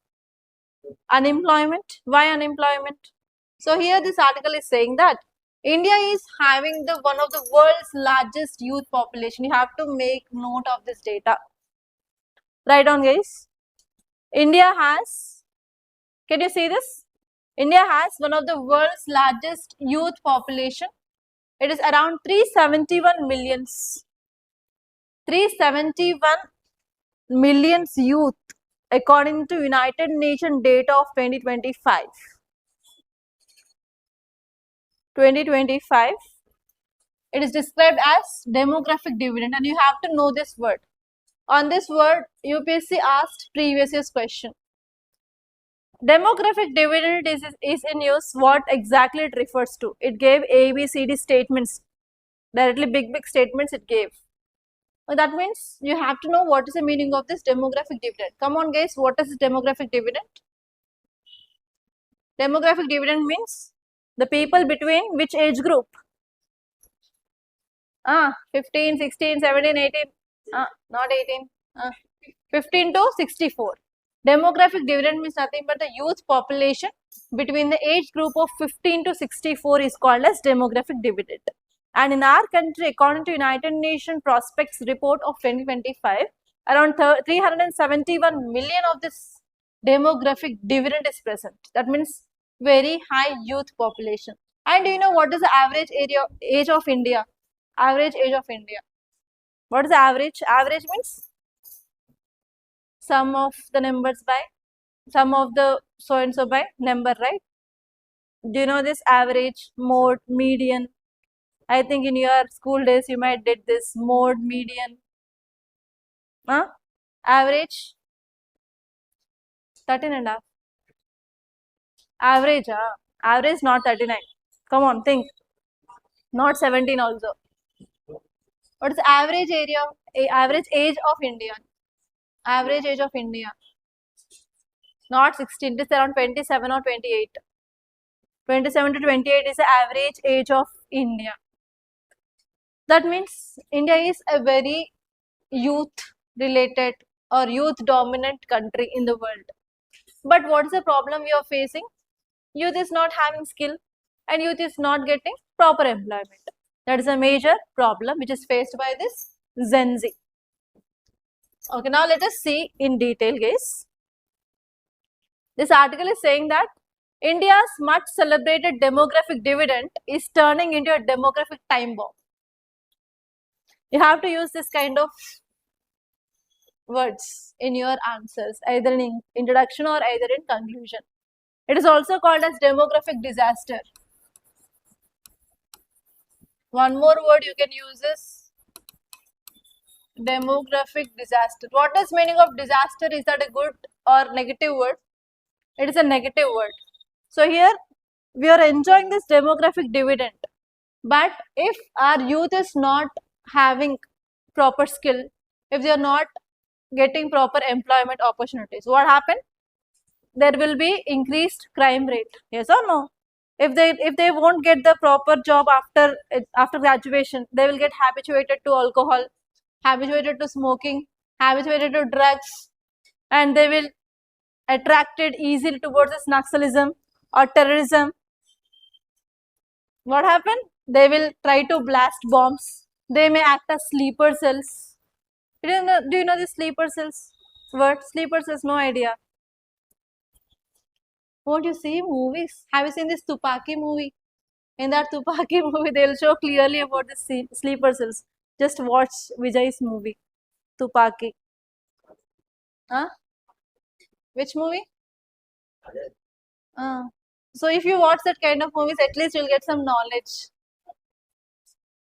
Unemployment. Why unemployment? So here this article is saying that India is having the one of the world's largest youth population. You have to make note of this data. Write down, guys. India has, can you see this? India has one of the world's largest youth population. It is around 371 millions. 371 millions youth according to United Nations data of 2025. 2025. It is described as demographic dividend, and you have to know this word. On this word, UPSC asked previous year's question. Demographic dividend is in use. What exactly it refers to? It gave A, B, C, D statements. Directly big statements it gave. That means you have to know what is the meaning of this demographic dividend. Come on guys, what is demographic dividend? Demographic dividend means the people between which age group? 15, 16, 17, 18. Not 18. 15 to 64. Demographic dividend means nothing but the youth population between the age group of 15 to 64 is called as demographic dividend. And in our country, according to United Nations Prospects Report of 2025, around 371 million of this demographic dividend is present. That means very high youth population. And do you know what is the average age of India? Average age of India. What is the average? Average means sum of the numbers by sum of the so and so by number, right? Do you know this average, mode, median? I think in your school days you might did this mode, median. Average 13.5. Average, average not 39. Come on, think. Not 17 also. What is the average average age of India? Average age of India. Not 16, it is around 27 or 28. 27 to 28 is the average age of India. That means India is a very youth related or youth dominant country in the world. But what is the problem we are facing? Youth is not having skill and youth is not getting proper employment. That is a major problem which is faced by this Gen Z. Okay, now let us see in detail, guys. This article is saying that India's much celebrated demographic dividend is turning into a demographic time bomb. You have to use this kind of words in your answers, either in introduction or either in conclusion. It is also called as demographic disaster. One more word you can use is demographic disaster. What is meaning of disaster? Is that a good or negative word? It is a negative word. So here we are enjoying this demographic dividend. But if our youth is not having proper skill, if they are not getting proper employment opportunities, what happen? There will be increased crime rate. Yes or no? If they won't get the proper job after graduation, they will get habituated to alcohol, habituated to smoking, habituated to drugs, and they will attracted easily towards this Naxalism or terrorism. What happened? They will try to blast bombs. They may act as sleeper cells. Do you know the sleeper cells? What? Sleeper cells? No idea. Won't you see movies? Have you seen this Tupaki movie? In that Tupaki movie, they will show clearly about the sleeper cells. Just watch Vijay's movie, Tupaki. Which movie? So if you watch that kind of movies, at least you'll get some knowledge.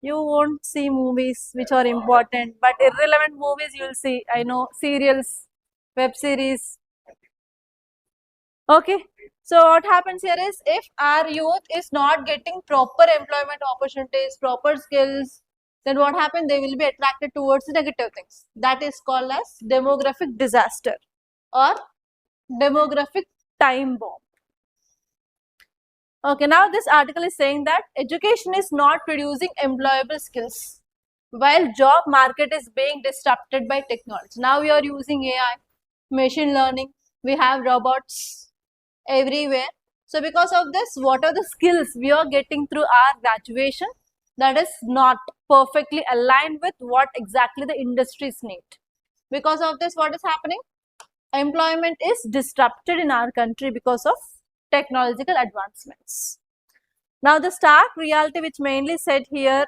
You won't see movies which are important, but irrelevant movies you'll see. I know, serials, web series. Okay, so what happens here is, if our youth is not getting proper employment opportunities, proper skills, then what happens? They will be attracted towards the negative things. That is called as demographic disaster or demographic time bomb. Okay, now this article is saying that education is not producing employable skills while job market is being disrupted by technology. Now we are using AI, machine learning, we have robots everywhere. So because of this, what are the skills we are getting through our graduation that is not perfectly aligned with what exactly the industries need? Because of this, what is happening? Employment is disrupted in our country because of technological advancements. Now, the stark reality which mainly said here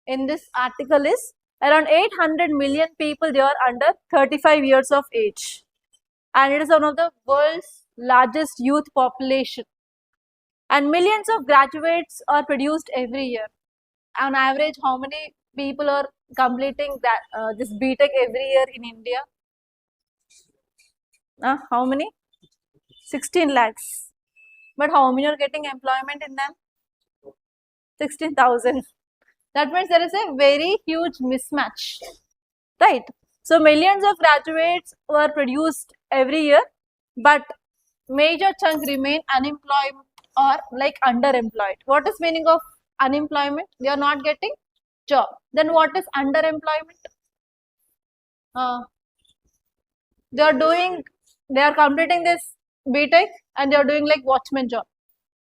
in this article is around 800 million people, they are under 35 years of age. And it is one of the world's largest youth population. And millions of graduates are produced every year. On average, how many people are completing that this BTech every year in India? How many? 16 lakhs. But how many are getting employment in them? 16,000. That means there is a very huge mismatch, right? So millions of graduates were produced every year, but major chunk remain unemployed or like underemployed. What is meaning of unemployment? They are not getting job. Then what is underemployment? They are completing this BTech and they are doing like watchman job.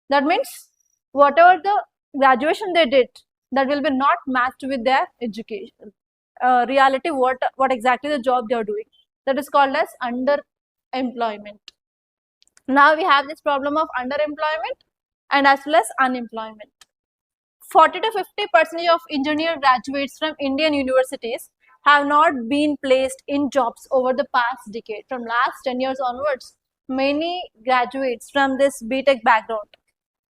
That means whatever the graduation they did, that will be not matched with their education. Reality, what exactly the job they are doing. That is called as underemployment. Now we have this problem of underemployment and as well as unemployment. 40 to 50% of engineer graduates from Indian universities have not been placed in jobs over the past decade. From last 10 years onwards, many graduates from this BTech background,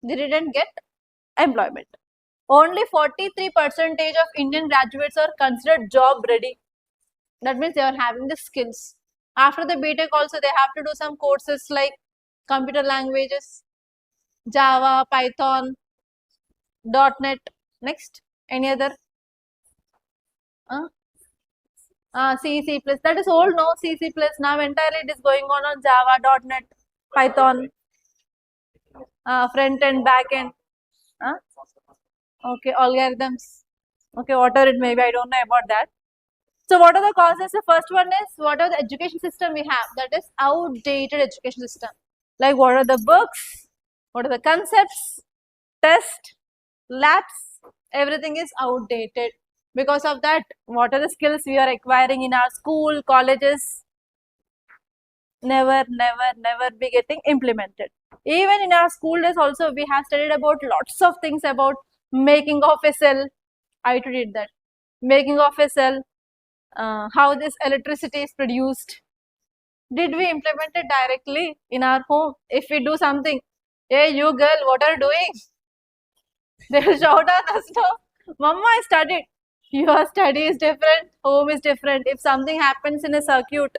they didn't get employment. Only 43% of Indian graduates are considered job ready. That means they are having the skills. After the BTech also, they have to do some courses like computer languages, Java, Python, .NET. Next, any other? C, C++. That is old, no? C, C++. Now entirely it is going on Java, .NET, Python, front end, back end. Okay, algorithms. Okay, whatever it may be, I don't know about that. So what are the causes? The first one is what are the education system we have? That is outdated education system. Like what are the books? What are the concepts? Test, labs, everything is outdated. Because of that, what are the skills we are acquiring in our school, colleges? Never be getting implemented. Even in our school days also, we have studied about lots of things about making of a cell. I did that. Making of a cell, how this electricity is produced. Did we implement it directly in our home? If we do something, hey, you girl, what are you doing? They will shout at us, no? Mama, I studied. Your study is different, home is different. If something happens in a circuit,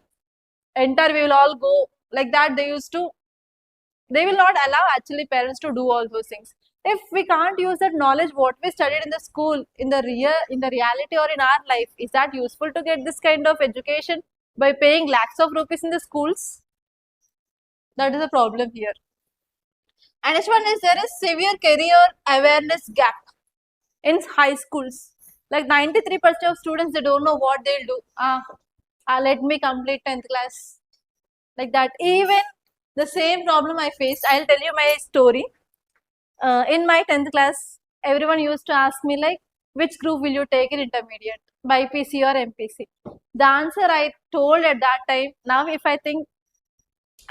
enter, we will all go. Like that, they will not allow actually parents to do all those things. If we can't use that knowledge, what we studied in the school, in the reality or in our life, is that useful to get this kind of education by paying lakhs of rupees in the schools? That is a problem here. And next one is there is severe career awareness gap in high schools. Like 93% of students, they don't know what they'll do. Let me complete 10th class. Like that. Even the same problem I faced, I'll tell you my story. In my 10th class, everyone used to ask me like, which group will you take in intermediate? BPC or MPC? The answer I told at that time, now if I think,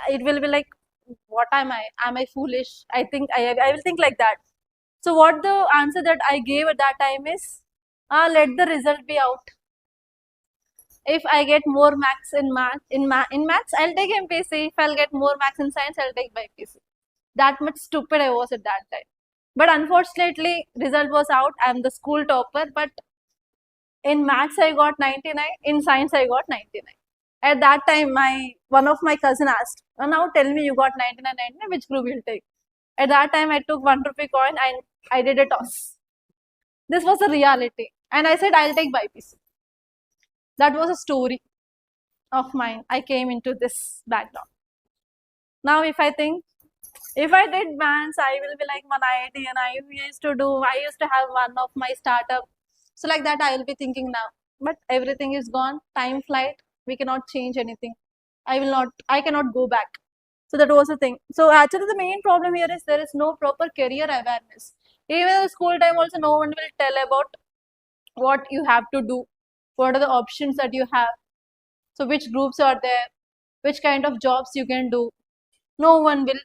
it will be like, what am I? Am I foolish? I think I will think like that. So what the answer that I gave at that time is, let the result be out. If I get more marks in maths, I'll take MPC. If I'll get more marks in science, I'll take BPC. That much stupid I was at that time. But unfortunately, result was out. I'm the school topper. But in maths, I got 99. In science, I got 99. At that time, one of my cousin asked, now tell me you got 99, which group you'll take? At that time, I took 1 rupee coin and I did a toss. This was the reality. And I said, I'll take BPC. That was a story of mine. I came into this background. Now, if I think, if I did maths, I will be like man IIT and I used to have one of my startup. So like that, I will be thinking now. But everything is gone. Time flight. We cannot change anything. I cannot go back. So that was the thing. So actually the main problem here is there is no proper career awareness. Even in the school time also no one will tell about what you have to do, what are the options that you have. So which groups are there, which kind of jobs you can do. No one will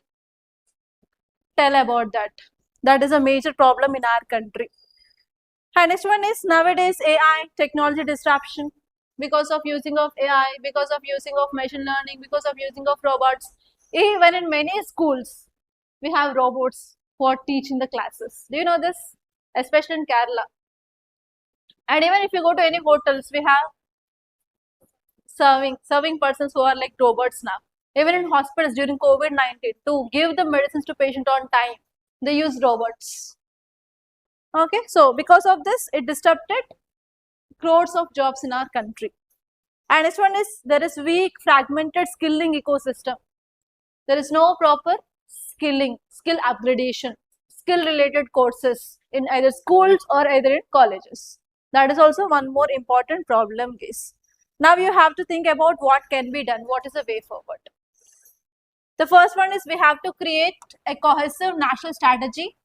tell about that. That is a major problem in our country. And next one is nowadays AI, technology disruption. Because of using of AI, because of using of machine learning, because of using of robots. Even in many schools, we have robots who are teaching the classes. Do you know this? Especially in Kerala. And even if you go to any hotels, we have serving persons who are like robots now. Even in hospitals during COVID-19, to give the medicines to patient on time, they use robots. Okay, so because of this, it disrupted crores of jobs in our country. And next one is there is weak, fragmented skilling ecosystem. There is no proper skilling, skill upgradation, skill related courses in either schools or either in colleges. That is also one more important problem case. Now you have to think about what can be done, what is the way forward. The first one is we have to create a cohesive national strategy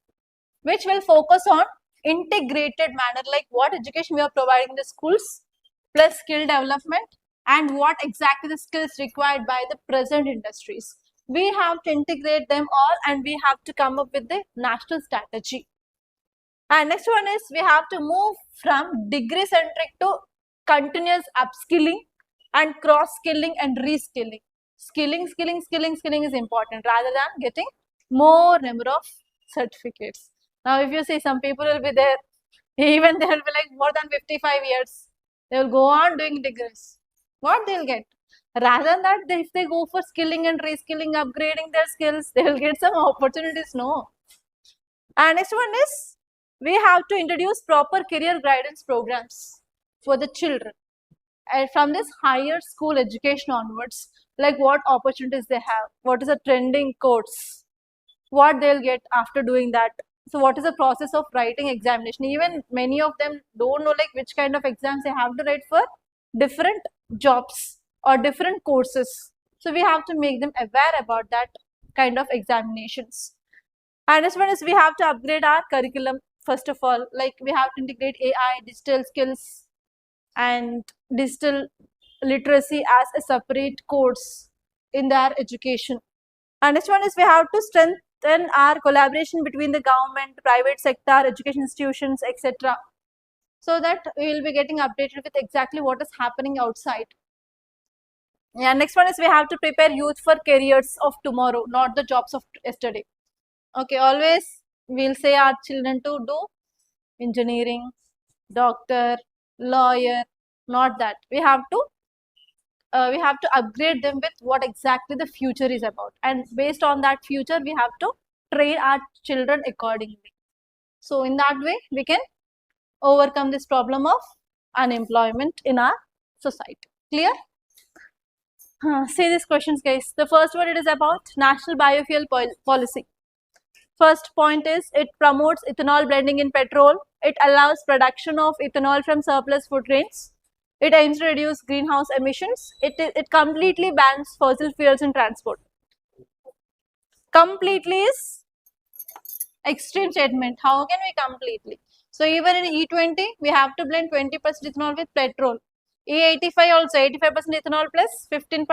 which will focus on integrated manner, like what education we are providing in the schools plus skill development and what exactly the skills required by the present industries. We have to integrate them all and we have to come up with the national strategy. And next one is we have to move from degree centric to continuous upskilling and cross skilling and reskilling. Skilling is important rather than getting more number of certificates. Now, if you see some people will be there, even they will be like more than 55 years, they will go on doing degrees. What they'll get? Rather than that, if they go for skilling and reskilling, upgrading their skills, they will get some opportunities, no. And next one is, we have to introduce proper career guidance programs for the children. And from this higher school education onwards, like what opportunities they have, what is a trending course, what they'll get after doing that. So what is the process of writing examination? Even many of them don't know like which kind of exams they have to write for different jobs or different courses. So we have to make them aware about that kind of examinations. And this one is we have to upgrade our curriculum first of all, like we have to integrate AI, digital skills and digital literacy as a separate course in their education. And next one is we have to strengthen our collaboration between the government, private sector, education institutions, etc. So that we will be getting updated with exactly what is happening outside. Yeah, next one is we have to prepare youth for careers of tomorrow, not the jobs of yesterday. Okay, always we'll say our children to do engineering, doctor, lawyer, not that. We have to upgrade them with what exactly the future is about, and based on that future we have to train our children accordingly. So in that way we can overcome this problem of unemployment in our society. Clear? See these questions, guys. The first one, it is about national biofuel policy. First point is it promotes ethanol blending in petrol. It allows production of ethanol from surplus food grains. It aims to reduce greenhouse emissions. It completely bans fossil fuels in transport. Completely is extreme statement. How can we completely? So even in E20, we have to blend 20% ethanol with petrol. E85 also 85% ethanol plus 15%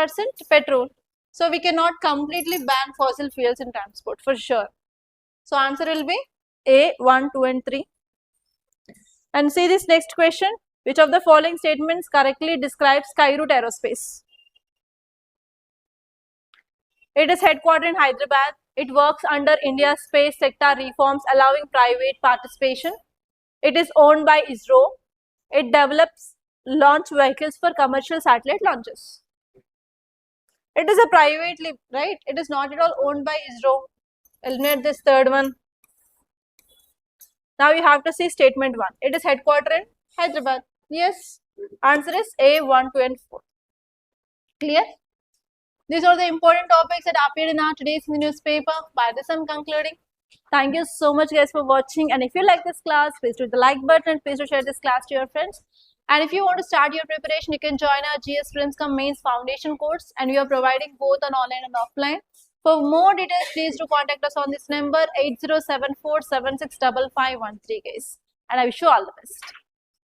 petrol. So we cannot completely ban fossil fuels in transport for sure. So answer will be A, 1, 2 and 3. And see this next question. Which of the following statements correctly describes Skyroot Aerospace? It is headquartered in Hyderabad. It works under India's space sector reforms allowing private participation. It is owned by ISRO. It develops launch vehicles for commercial satellite launches. It is a privately, right? It is not at all owned by ISRO. Eliminate this third one. Now you have to see statement 1. It is headquartered in Hyderabad. Yes. Answer is A, 1, 2 and 4. Clear? These are the important topics that appeared in our today's newspaper. By this I'm concluding. Thank you so much guys for watching, and if you like this class, please do the like button and please do share this class to your friends. And if you want to start your preparation, you can join our GS Prelims Cum Mains Foundation course, and we are providing both on online and offline. For more details, please do contact us on this number 8074765513, guys. And I wish you all the best.